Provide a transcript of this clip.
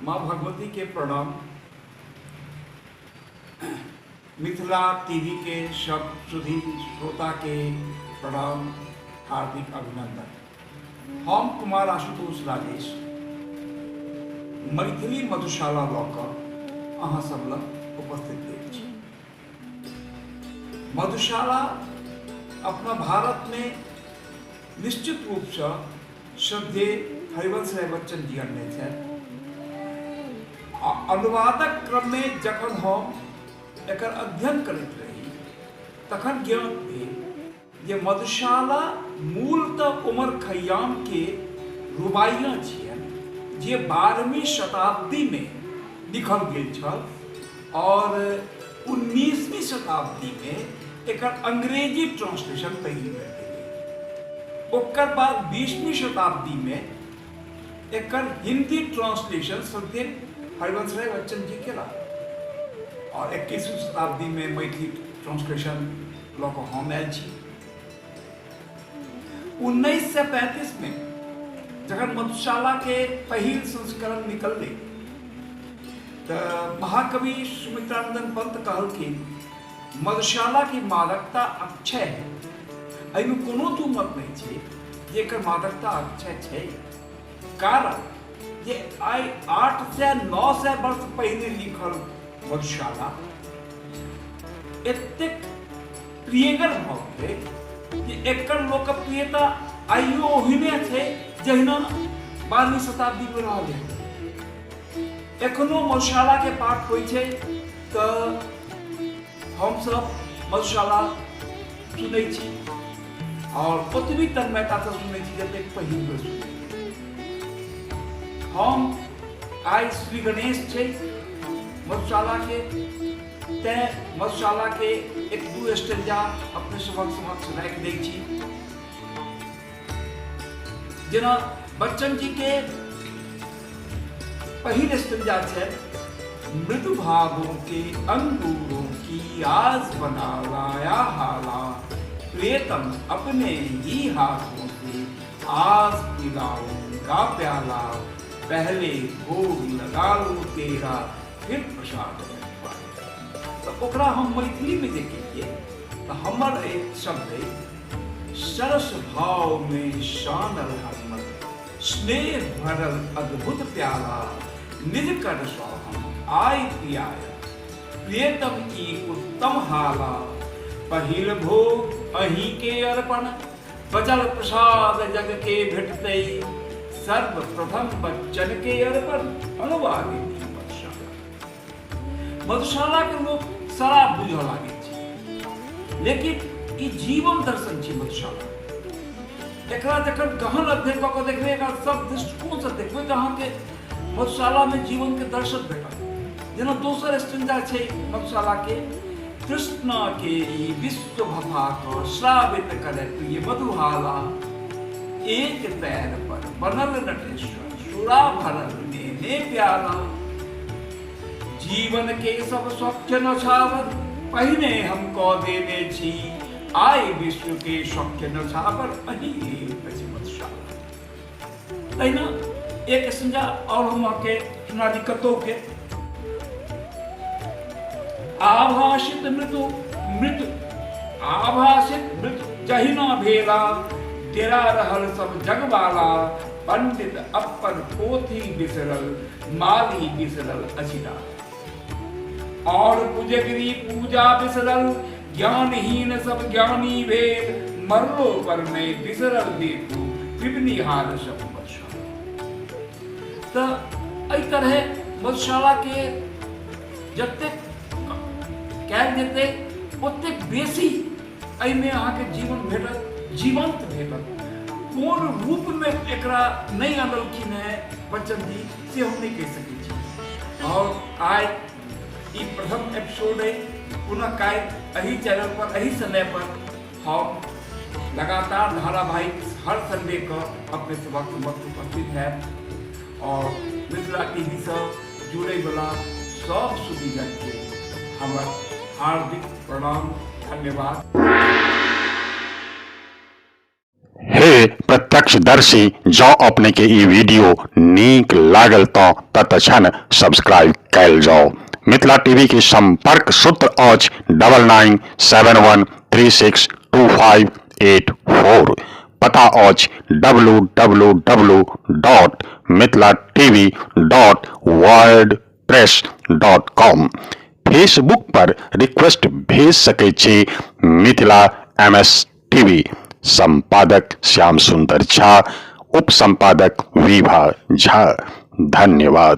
माँ भगवती के प्रणाम। मिथिला टीवी के सब सुधी श्रोता के प्रणाम, हार्दिक अभिनंदन। हम कुमार आशुतोष राजेश मैथिली मधुशाला लऽ कऽ अहाँ सब लग उपस्थित भेल छी। मधुशाला अपना भारत में निश्चित रूप से श्रद्धेय हरिवंश राय बच्चन जी अनने थे। अनुवादक क्रम में जखन हम एकर अध्ययन करैत रही तखन ज्ञात भेल जे मधुशाला मूलतः उमर खय्याम के रुबाइयाँ छियनि जे 12वीं शताब्दी में लिखल गेल छल और 19वीं शताब्दी में एकर अंग्रेजी ट्रांसलेशन पहिल बेर भेलै। ओकर बाद 20वीं शताब्दी में एकर हिंदी ट्रांसलेशन श्रद्धेय हरिवंश राय बच्चन जी केला और 21वीं शताब्दी में मैथिली ट्रांसलेशन लऽ कऽ हम आयल छी। 1935 में जखन मधुशाला के पहिल संस्करण निकललै तो महाकवि सुमित्रानंदन पंत कहलखिन मधुशाला की मादकता अक्षय है। एहिमे कोनो दू मत नहीं छै जे एकर मादकता अक्षय छै। कारण जे आइ 800-900 वर्ष पहले लिखल मधुशाला एतेक प्रियगर भऽ गेलै जे एकर लोकप्रियता आइयो ओहिने छै जहिना 12वीं शताब्दी में रहल है। एखनो मधुशाला के पाठ होइ छै तो हम सब मधुशाला सुनै छी और ओतबी तन्मयता से सुनै छी जतेक पहिल बेर सुनै छी। हम आई श्री गणेश छै मधुशाला के तैं मधुशाला के एक दू स्टेंजा अपने समक्ष राखि दै छी। जेना बच्चन जी के पहिल स्टेंजा छै मृदु भावों के अंगूरों की आज बना लाया हाला, प्रियतम अपने ही हाथों से आज पिलाऊंगा प्याला, पहले भोग लगा लो तेरा फिर प्रसाद। तो ओकरा हम मैथिली में देखिए तो हमर एक शब्द है सरस भाव में शानल हमर, स्नेह भरल अद्भुत प्याला, निज कर सोहम आय पियाया, प्रियतम की उत्तम हाला, पहिल भोग अहीं के अर्पण, बचल प्रसाद जग के भेटतै, सर्वप्रथम बच्चन के अर्पण अनुवादित मधुशाला के लोग शराब बुझ लागे छै, लेकिन ई जीवन दर्शन छै मधुशाला। एकरा जखन गहन अध्ययन कऽ कऽ देखबै एकरा सब दृष्टिकोण से देखबै तऽ अहाँके मधुशाला में जीवन के दर्शन भेटत। जेना दोसर स्टेंजा छै मधुशाला के कृष्णा के ई विश्व भफा कऽ श्रावित करे प्रिय मधुहाला, एक पैर पर बनल नटेश्वर सुरा भरल ने प्याला, जीवन के सब स्वच्छ नछावर पहिने हमको देने छी, आय विश्व के स्वच्छ नछावर अहीं अछि मधुशाला। तहिना एक संजा और हम के सुना दी कतौ के आभाषित मृत्यु जहिना भेला, तेरा रहल सब जगवाला, पंडित अपन पोथी बिसरल माली बिसरल अचिरा, और पुजगरी पूजा बिसरल ज्ञानहीन सब ज्ञानी भेद, मरलो पर में बिसरल देखू विभिन्न हाल सब मधुशाला। तो एहि तरह मधुशाला के जतेक कयल जेतै ओतेक बेसी एहिमे अहाँके जीवन भेटत, जीवंत भेटत। कोन रूप में एकरा नहीं अनलखिन है बच्चन जी से हम नहीं कह सकै छी। और आइ ई प्रथम एपिसोड है, पुनः काल्हि एही चैनल पर एही समय पर हम लगातार धारावाहिक हर संडे को अपने सबक उपस्थित है और मिथिला टीवी से जुड़े वाला सब सुधीजन के हमर हार्दिक प्रणाम, धन्यवाद। हे प्रत्येक प्रत्यक्षदर्शी जौ अपने के ई वीडियो नीक लागल तो तत्क्षण सब्सक्राइब कैल जाओ। मिथिला टीवी के संपर्क सूत्र अछि 9971362584। पता अछि www.mithilatv.wordpress.com। फेसबुक पर रिक्वेस्ट भेज सकै छी मिथिला MS टीवी। संपादक श्याम सुंदर झा, उप संपादक विभा झा। धन्यवाद।